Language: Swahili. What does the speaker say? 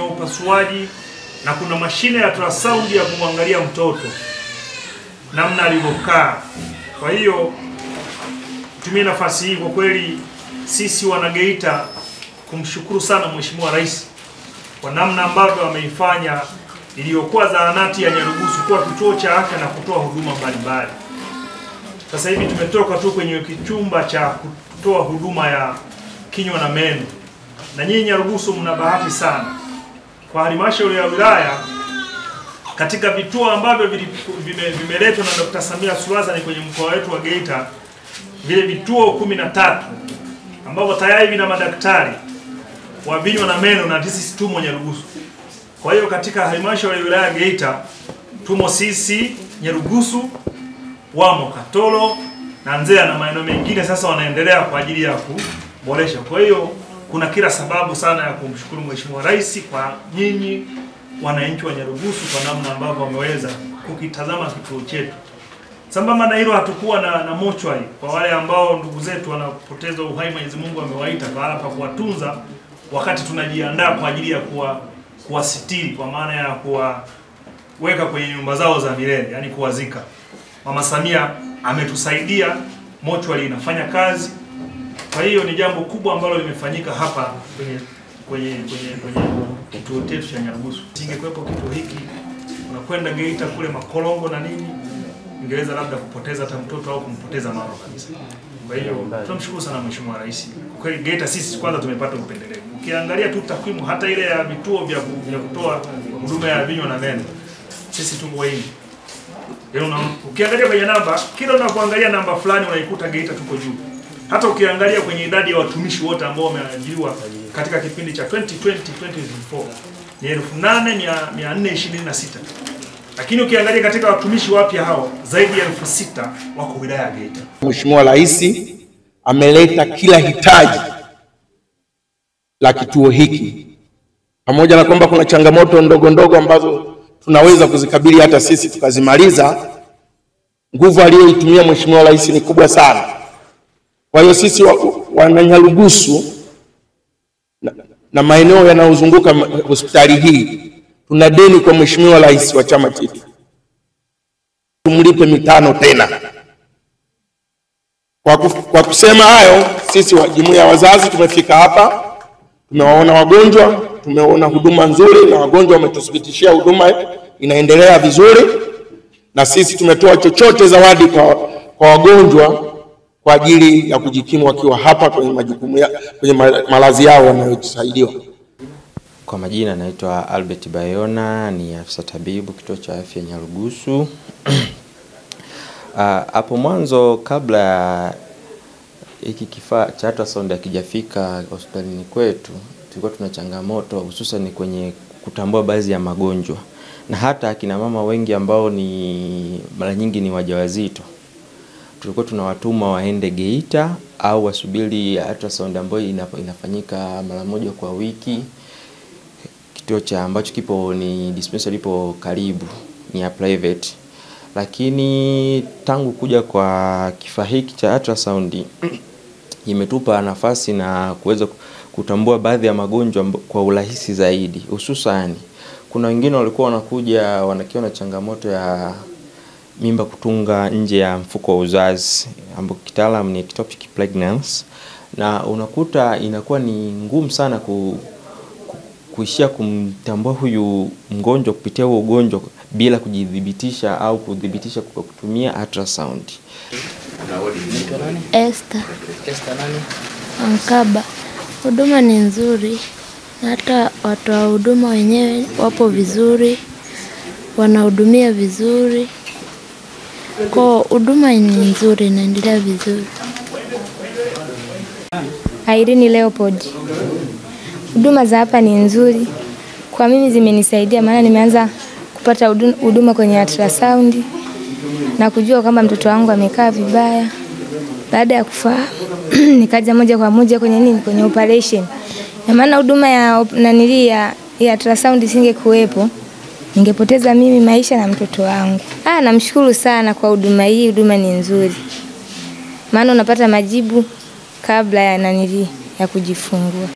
upasuaji na kuna mashine ya ultrasound ya kumwangalia mtoto namna alivyokaa. Kwa hiyo tumie nafasi hii kwa kweli sisi wana Geita kumshukuru sana Mheshimiwa Rais kwa namna ambavyo ameifanya iliyokuwa zahanati ya Nyarugusu kuwa kituo cha afya na kutoa huduma mbalimbali. Sasa hivi tumetoka tu kwenye kichumba cha kutoa huduma ya kinywa na meno. Na nyinyi Nyarugusu mna bahati sana. Kwa halmashauri ya wilaya katika vituo ambavyo vimeletwa na Dr. Samia Suluhu Hassan kwenye mkoa wetu wa Geita, vile vituo 13 ambavyo tayari vina madaktari wa vinywa na meno na sisi tumo Nyarugusu. Kwa hiyo katika halmashauri ya wilaya Geita tumo sisi Nyarugusu, wamo Katoro na Nzea na maeneo mengine sasa wanaendelea kwa ajili ya kuboresha. Kwa hiyo kuna kila sababu sana ya kumshukuru Mheshimiwa Rais kwa nyinyi wananchi wa Nyarugusu kwa namna ambavyo wameweza kukitazama kituo chetu. Sambamba na hilo hatukuwa na mochwari kwa wale ambao ndugu zetu wanapoteza uhai, Mwenyezi Mungu amewaita pahala pa kuwatunza wakati tunajiandaa kwa ajili ya kuwasitiri kwa maana ya kuweka kwenye nyumba zao za milele, yani kuwazika. Mama Samia ametusaidia, mochwari inafanya kazi. Kwa hiyo ni jambo kubwa ambalo limefanyika hapa kwenye kituo chetu cha Nyarugusu. Singekuwepo kituo hiki unakwenda Geita kule Makolongo na nini, ingeweza labda kupoteza hata mtoto au kumpoteza mama kabisa. Kwa hiyo tunamshukuru sana Mheshimiwa Rais. Kwa kweli Geita sisi kwanza tumepata upendeleo. Ukiangalia tu takwimu hata ile ya vituo vya kutoa huduma ya vinywa na meno, sisi tuko wengi. Ukiangalia kwenye namba, kila unapoangalia namba fulani unaikuta Geita tuko juu. Hata ukiangalia kwenye idadi ya watumishi wote ambao wameajiriwa katika kipindi cha 2020-2024 ni 8426. Lakini ukiangalia katika watumishi wapya hao zaidi ya 6000 wako wilaya ya Geita. Mheshimiwa Rais ameleta kila hitaji la kituo hiki. Pamoja na kwamba kuna changamoto ndogo ndogo ambazo tunaweza kuzikabili hata sisi tukazimaliza, nguvu aliyoitumia Mheshimiwa Rais ni kubwa sana. Kwa hiyo sisi wana Nyarugusu na maeneo yanayozunguka hospitali hii tuna deni kwa Mheshimiwa Rais wa chama chetu. Tumlipe mitano tena. Kwa kusema hayo, sisi wa jumuiya ya wazazi tumefika hapa, tumewaona wagonjwa, tumeona huduma nzuri na wagonjwa wametuthibitishia huduma inaendelea vizuri, na sisi tumetoa chochote zawadi kwa wagonjwa kwa ajili ya kujikimu wakiwa hapa kwenye majukumu kwenye malazi yao wanayosaidiwa. Kwa majina naitwa Albert Bayona, ni afisa tabibu kituo cha afya Nyarugusu. Hapo mwanzo kabla hiki kifaa cha ultrasound hakijafika hospitalini kwetu, tulikuwa tuna changamoto hususan kwenye kutambua baadhi ya magonjwa. Na hata akina mama wengi ambao ni mara nyingi ni wajawazito, tulikuwa tunawatuma waende Geita au wasubiri ultrasound ambayo inafanyika mara moja kwa wiki. Kituo cha ambacho kipo ni dispensary ipo karibu, ni ya private. Lakini tangu kuja kwa kifaa hiki cha ultrasound imetupa nafasi na kuweza kutambua baadhi ya magonjwa kwa urahisi zaidi. Hususan kuna wengine walikuwa wanakuja wanakiwa na changamoto ya mimba kutunga nje ya mfuko wa uzazi ambapo kitaalamu ni ectopic pregnancy, na unakuta inakuwa ni ngumu sana kuishia kumtambua huyu mgonjwa kupitia huo ugonjwa bila kujidhibitisha au kudhibitisha kwa kutumia ultrasound. Esther nani? Ankaba. Huduma ni nzuri. Hata watu wa huduma wenyewe wapo vizuri. Wanahudumia vizuri. Kwa huduma ni nzuri, inaendelea vizuri. Irene Leopold. Huduma za hapa ni nzuri. Kwa mimi zimenisaidia maana nimeanza kupata huduma kwenye ultrasound na kujua kama mtoto wangu amekaa vibaya. Baada ya kufahamu nikaja moja kwa moja kwenye operation. Na maana huduma ya ultrasound isingekuwepo, ningepoteza mimi maisha na mtoto wangu. Namshukuru sana kwa huduma hii, huduma ni nzuri. Maana unapata majibu kabla ya kujifungua.